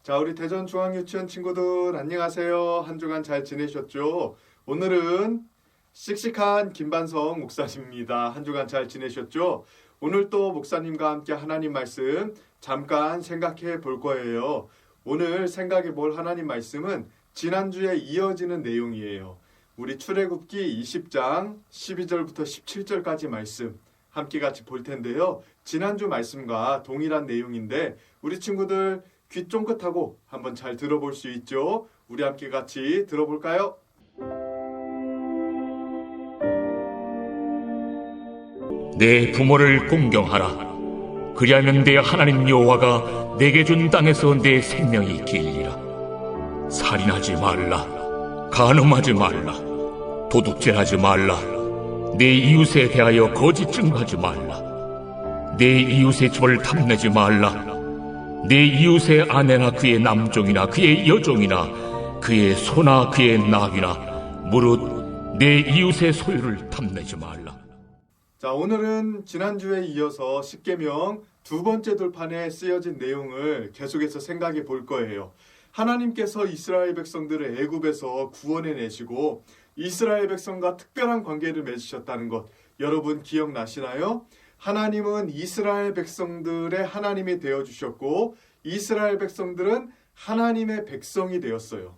자, 우리 대전중앙유치원 친구들 안녕하세요. 한 주간 잘 지내셨죠? 오늘은 씩씩한 김반성 목사님입니다. 한 주간 잘 지내셨죠? 오늘 또 목사님과 함께 하나님 말씀 잠깐 생각해 볼 거예요. 오늘 생각해 볼 하나님 말씀은 지난주에 이어지는 내용이에요. 우리 출애굽기 20장 12절부터 17절까지 말씀 함께 같이 볼 텐데요. 지난주 말씀과 동일한 내용인데 우리 친구들 귀 쫑긋하고 한번 잘 들어볼 수 있죠? 우리 함께 같이 들어볼까요? 내 부모를 공경하라. 그리하면 내 하나님 여호와가 내게 준 땅에서 내 생명이 길리라. 살인하지 말라. 간음하지 말라. 도둑질하지 말라. 내 이웃에 대하여 거짓 증거하지 말라. 내 이웃의 집을 탐내지 말라. 내 이웃의 아내나 그의 남종이나 그의 여종이나 그의 소나 그의 낙이나 무릇 내 이웃의 소유를 탐내지 말라. 자, 오늘은 지난주에 이어서 십계명 두 번째 돌판에 쓰여진 내용을 계속해서 생각해 볼 거예요. 하나님께서 이스라엘 백성들을 애굽에서 구원해 내시고 이스라엘 백성과 특별한 관계를 맺으셨다는 것 여러분 기억나시나요? 하나님은 이스라엘 백성들의 하나님이 되어주셨고 이스라엘 백성들은 하나님의 백성이 되었어요.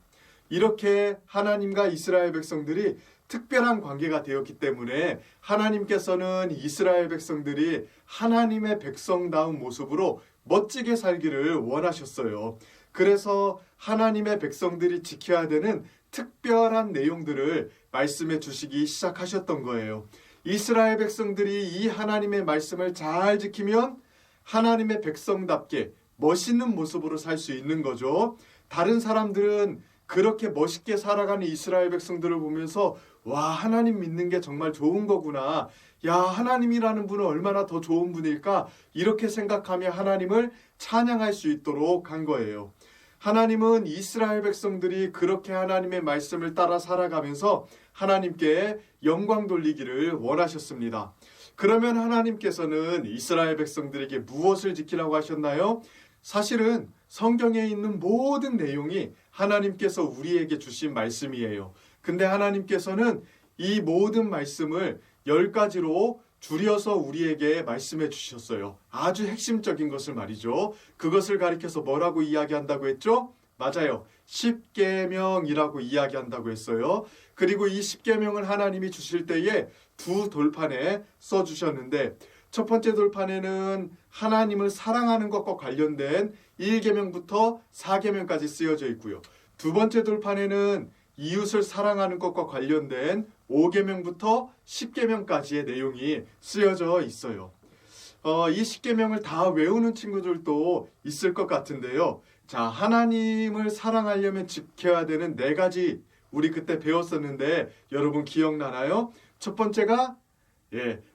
이렇게 하나님과 이스라엘 백성들이 특별한 관계가 되었기 때문에 하나님께서는 이스라엘 백성들이 하나님의 백성다운 모습으로 멋지게 살기를 원하셨어요. 그래서 하나님의 백성들이 지켜야 되는 특별한 내용들을 말씀해 주시기 시작하셨던 거예요. 이스라엘 백성들이 이 하나님의 말씀을 잘 지키면 하나님의 백성답게 멋있는 모습으로 살 수 있는 거죠. 다른 사람들은 그렇게 멋있게 살아가는 이스라엘 백성들을 보면서 와, 하나님 믿는 게 정말 좋은 거구나. 야, 하나님이라는 분은 얼마나 더 좋은 분일까? 이렇게 생각하며 하나님을 찬양할 수 있도록 한 거예요. 하나님은 이스라엘 백성들이 그렇게 하나님의 말씀을 따라 살아가면서 하나님께 영광 돌리기를 원하셨습니다. 그러면 하나님께서는 이스라엘 백성들에게 무엇을 지키라고 하셨나요? 사실은 성경에 있는 모든 내용이 하나님께서 우리에게 주신 말씀이에요. 근데 하나님께서는 이 모든 말씀을 10가지로 줄여서 우리에게 말씀해 주셨어요. 아주 핵심적인 것을 말이죠. 그것을 가리켜서 뭐라고 이야기한다고 했죠? 맞아요. 십계명이라고 이야기한다고 했어요. 그리고 이 십계명을 하나님이 주실 때에 두 돌판에 써주셨는데 첫 번째 돌판에는 하나님을 사랑하는 것과 관련된 1계명부터 4계명까지 쓰여져 있고요. 두 번째 돌판에는 이웃을 사랑하는 것과 관련된 5계명부터 10계명까지의 내용이 쓰여져 있어요. 이 10계명을 다 외우는 친구들도 있을 것 같은데요. 자, 하나님을 사랑하려면 지켜야 되는 4가지 우리 그때 배웠었는데 여러분 기억나나요? 첫 번째가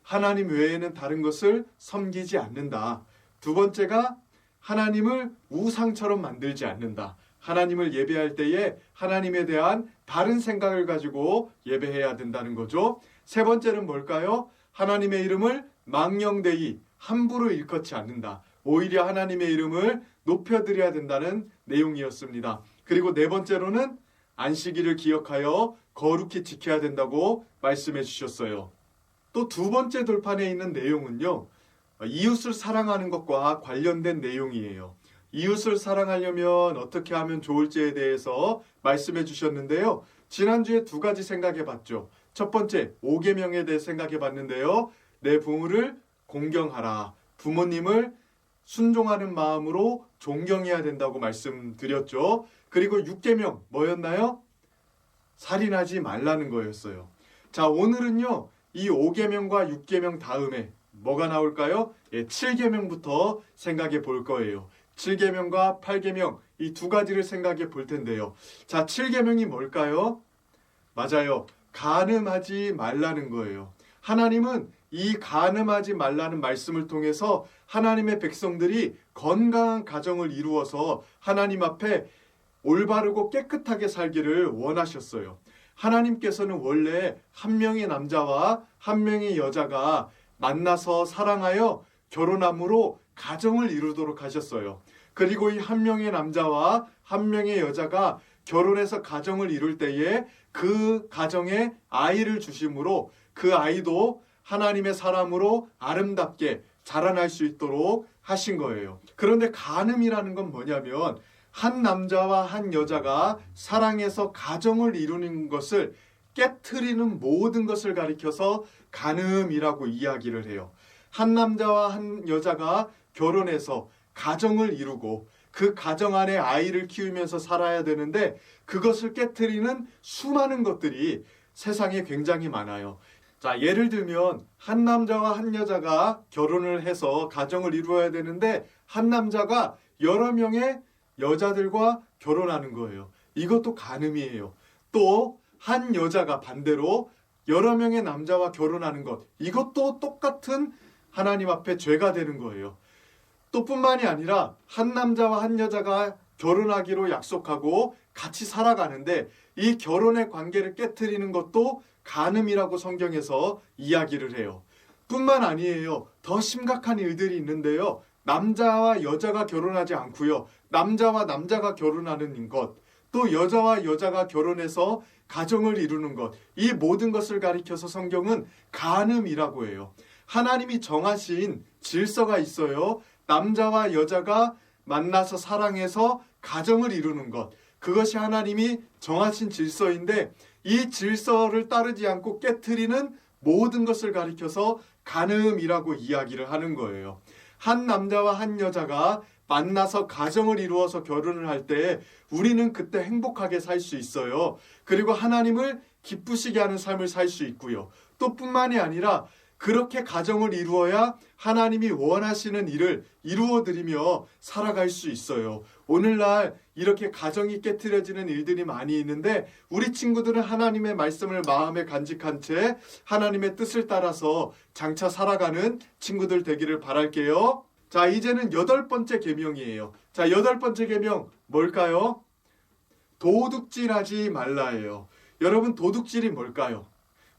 하나님 외에는 다른 것을 섬기지 않는다. 두 번째가 하나님을 우상처럼 만들지 않는다. 하나님을 예배할 때에 하나님에 대한 다른 생각을 가지고 예배해야 된다는 거죠. 세 번째는 뭘까요? 하나님의 이름을 망령되이 함부로 일컫지 않는다. 오히려 하나님의 이름을 높여드려야 된다는 내용이었습니다. 그리고 네 번째로는 안식일을 기억하여 거룩히 지켜야 된다고 말씀해 주셨어요. 또 두 번째 돌판에 있는 내용은요. 이웃을 사랑하는 것과 관련된 내용이에요. 이웃을 사랑하려면 어떻게 하면 좋을지에 대해서 말씀해 주셨는데요. 지난주에 2가지 생각해 봤죠. 첫 번째, 5계명에 대해 생각해 봤는데요. 내 부모를 공경하라. 부모님을 순종하는 마음으로 존경해야 된다고 말씀드렸죠. 그리고 6계명 뭐였나요? 살인하지 말라는 거였어요. 자, 오늘은요. 이 5계명과 6계명 다음에 뭐가 나올까요? 7계명부터 생각해 볼 거예요. 7계명과 8계명 이 2가지를 생각해 볼 텐데요. 자, 7계명이 뭘까요? 맞아요. 간음하지 말라는 거예요. 하나님은 이 간음하지 말라는 말씀을 통해서 하나님의 백성들이 건강한 가정을 이루어서 하나님 앞에 올바르고 깨끗하게 살기를 원하셨어요. 하나님께서는 원래 한 명의 남자와 한 명의 여자가 만나서 사랑하여 결혼함으로 가정을 이루도록 하셨어요. 그리고 이 한 명의 남자와 한 명의 여자가 결혼해서 가정을 이룰 때에 그 가정에 아이를 주심으로 그 아이도 하나님의 사람으로 아름답게 자라날 수 있도록 하신 거예요. 그런데 간음이라는 건 뭐냐면 한 남자와 한 여자가 사랑해서 가정을 이루는 것을 깨트리는 모든 것을 가리켜서 간음이라고 이야기를 해요. 한 남자와 한 여자가 결혼해서 가정을 이루고 그 가정 안에 아이를 키우면서 살아야 되는데 그것을 깨트리는 수많은 것들이 세상에 굉장히 많아요. 자, 예를 들면 한 남자와 한 여자가 결혼을 해서 가정을 이루어야 되는데 한 남자가 여러 명의 여자들과 결혼하는 거예요. 이것도 간음이에요. 또 한 여자가 반대로 여러 명의 남자와 결혼하는 것, 이것도 똑같은 하나님 앞에 죄가 되는 거예요. 또 뿐만이 아니라 한 남자와 한 여자가 결혼하기로 약속하고 같이 살아가는데 이 결혼의 관계를 깨트리는 것도 간음이라고 성경에서 이야기를 해요. 뿐만 아니에요. 더 심각한 일들이 있는데요. 남자와 여자가 결혼하지 않고요. 남자와 남자가 결혼하는 것, 또 여자와 여자가 결혼해서 가정을 이루는 것, 이 모든 것을 가리켜서 성경은 간음이라고 해요. 하나님이 정하신 질서가 있어요. 남자와 여자가 만나서 사랑해서 가정을 이루는 것, 그것이 하나님이 정하신 질서인데 이 질서를 따르지 않고 깨트리는 모든 것을 가리켜서 간음이라고 이야기를 하는 거예요. 한 남자와 한 여자가 만나서 가정을 이루어서 결혼을 할 때 우리는 그때 행복하게 살 수 있어요. 그리고 하나님을 기쁘시게 하는 삶을 살 수 있고요. 또 뿐만이 아니라 그렇게 가정을 이루어야 하나님이 원하시는 일을 이루어드리며 살아갈 수 있어요. 오늘날 이렇게 가정이 깨트려지는 일들이 많이 있는데 우리 친구들은 하나님의 말씀을 마음에 간직한 채 하나님의 뜻을 따라서 장차 살아가는 친구들 되기를 바랄게요. 자, 이제는 8번째 계명이에요. 자, 8번째 계명 뭘까요? 도둑질하지 말라예요. 여러분, 도둑질이 뭘까요?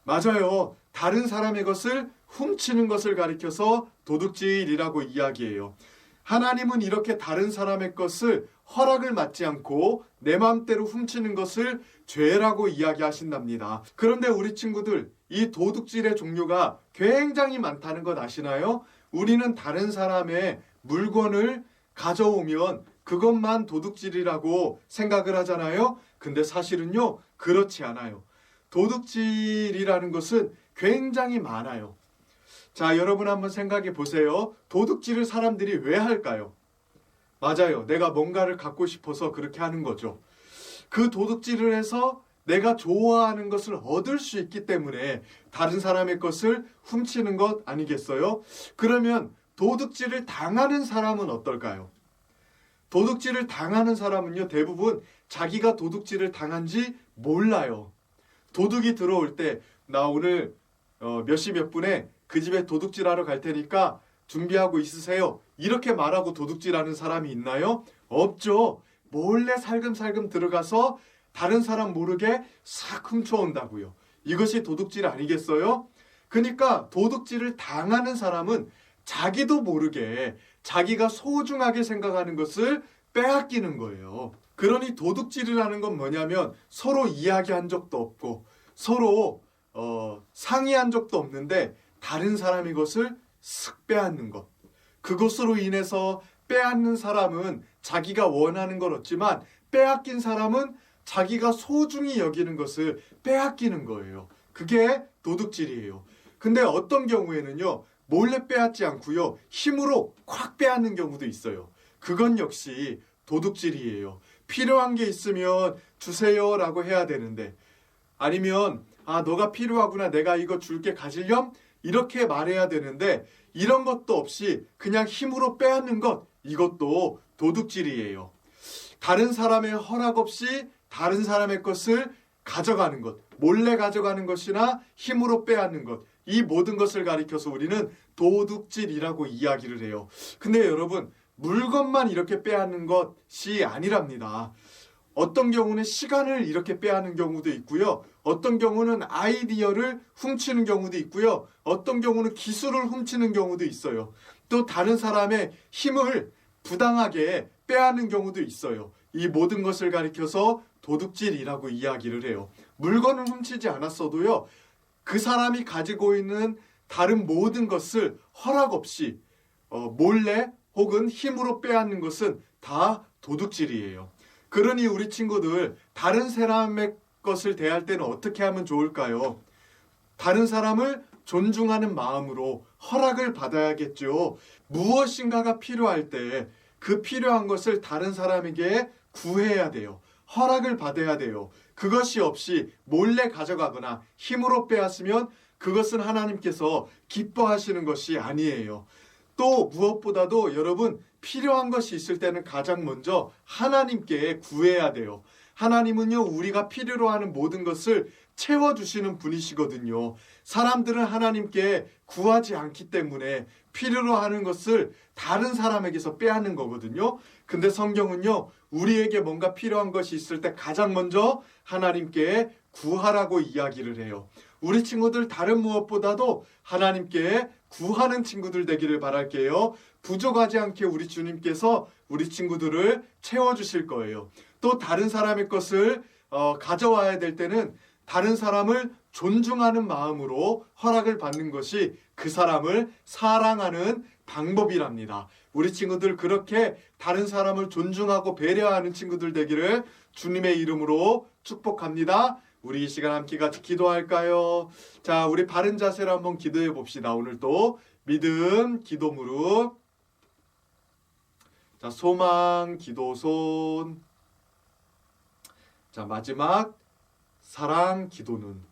맞아요. 다른 사람의 것을 훔치는 것을 가리켜서 도둑질이라고 이야기해요. 하나님은 이렇게 다른 사람의 것을 허락을 받지 않고 내 마음대로 훔치는 것을 죄라고 이야기하신답니다. 그런데 우리 친구들, 이 도둑질의 종류가 굉장히 많다는 것 아시나요? 우리는 다른 사람의 물건을 가져오면 그것만 도둑질이라고 생각을 하잖아요. 근데 사실은요, 그렇지 않아요. 도둑질이라는 것은 굉장히 많아요. 자, 여러분 한번 생각해 보세요. 도둑질을 사람들이 왜 할까요? 맞아요. 내가 뭔가를 갖고 싶어서 그렇게 하는 거죠. 그 도둑질을 해서 내가 좋아하는 것을 얻을 수 있기 때문에 다른 사람의 것을 훔치는 것 아니겠어요? 그러면 도둑질을 당하는 사람은 어떨까요? 도둑질을 당하는 사람은요, 대부분 자기가 도둑질을 당한지 몰라요. 도둑이 들어올 때 나 오늘 몇 시 몇 분에 그 집에 도둑질하러 갈 테니까 준비하고 있으세요. 이렇게 말하고 도둑질하는 사람이 있나요? 없죠. 몰래 살금살금 들어가서 다른 사람 모르게 싹 훔쳐온다고요. 이것이 도둑질 아니겠어요? 그러니까 도둑질을 당하는 사람은 자기도 모르게 자기가 소중하게 생각하는 것을 빼앗기는 거예요. 그러니 도둑질이라는 건 뭐냐면 서로 이야기한 적도 없고 서로 상의한 적도 없는데 다른 사람의 것을 쓱 빼앗는 것. 그것으로 인해서 빼앗는 사람은 자기가 원하는 걸 얻지만 빼앗긴 사람은 자기가 소중히 여기는 것을 빼앗기는 거예요. 그게 도둑질이에요. 근데 어떤 경우에는요, 몰래 빼앗지 않고요, 힘으로 콱 빼앗는 경우도 있어요. 그건 역시 도둑질이에요. 필요한 게 있으면 주세요라고 해야 되는데, 아니면 너가 필요하구나, 내가 이거 줄게, 가질렴? 이렇게 말해야 되는데 이런 것도 없이 그냥 힘으로 빼앗는 것, 이것도 도둑질이에요. 다른 사람의 허락 없이 다른 사람의 것을 가져가는 것, 몰래 가져가는 것이나 힘으로 빼앗는 것, 이 모든 것을 가리켜서 우리는 도둑질이라고 이야기를 해요. 근데 여러분, 물건만 이렇게 빼앗는 것이 아니랍니다. 어떤 경우는 시간을 이렇게 빼앗는 경우도 있고요. 어떤 경우는 아이디어를 훔치는 경우도 있고요. 어떤 경우는 기술을 훔치는 경우도 있어요. 또 다른 사람의 힘을 부당하게 빼앗는 경우도 있어요. 이 모든 것을 가리켜서 도둑질이라고 이야기를 해요. 물건을 훔치지 않았어도요, 그 사람이 가지고 있는 다른 모든 것을 허락 없이 몰래 혹은 힘으로 빼앗는 것은 다 도둑질이에요. 그러니 우리 친구들, 다른 사람의 것을 대할 때는 어떻게 하면 좋을까요? 다른 사람을 존중하는 마음으로 허락을 받아야겠죠. 무엇인가가 필요할 때 그 필요한 것을 다른 사람에게 구해야 돼요. 허락을 받아야 돼요. 그것이 없이 몰래 가져가거나 힘으로 빼앗으면 그것은 하나님께서 기뻐하시는 것이 아니에요. 또 무엇보다도 여러분, 필요한 것이 있을 때는 가장 먼저 하나님께 구해야 돼요. 하나님은요, 우리가 필요로 하는 모든 것을 채워주시는 분이시거든요. 사람들은 하나님께 구하지 않기 때문에 필요로 하는 것을 다른 사람에게서 빼앗는 거거든요. 근데 성경은요, 우리에게 뭔가 필요한 것이 있을 때 가장 먼저 하나님께 구하라고 이야기를 해요. 우리 친구들, 다른 무엇보다도 하나님께 구하는 친구들 되기를 바랄게요. 부족하지 않게 우리 주님께서 우리 친구들을 채워주실 거예요. 또 다른 사람의 것을 가져와야 될 때는 다른 사람을 존중하는 마음으로 허락을 받는 것이 그 사람을 사랑하는 방법이랍니다. 우리 친구들, 그렇게 다른 사람을 존중하고 배려하는 친구들 되기를 주님의 이름으로 축복합니다. 우리 이 시간 함께 같이 기도할까요? 자, 우리 바른 자세로 한번 기도해 봅시다. 오늘 또 믿음, 기도 무릎. 자, 소망, 기도 손. 자, 마지막 사랑, 기도 눈.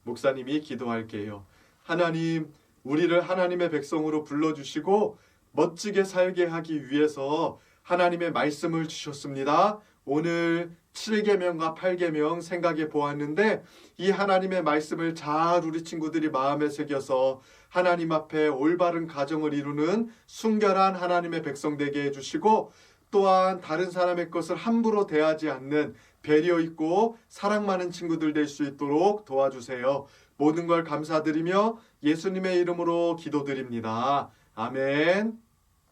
목사님이 기도할게요. 하나님, 우리를 하나님의 백성으로 불러주시고 멋지게 살게 하기 위해서 하나님의 말씀을 주셨습니다. 오늘 7계명과 8계명 생각해 보았는데, 이 하나님의 말씀을 잘 우리 친구들이 마음에 새겨서 하나님 앞에 올바른 가정을 이루는 순결한 하나님의 백성 되게 해주시고, 또한 다른 사람의 것을 함부로 대하지 않는 배려 있고 사랑 많은 친구들 될 수 있도록 도와주세요. 모든 걸 감사드리며 예수님의 이름으로 기도드립니다. 아멘.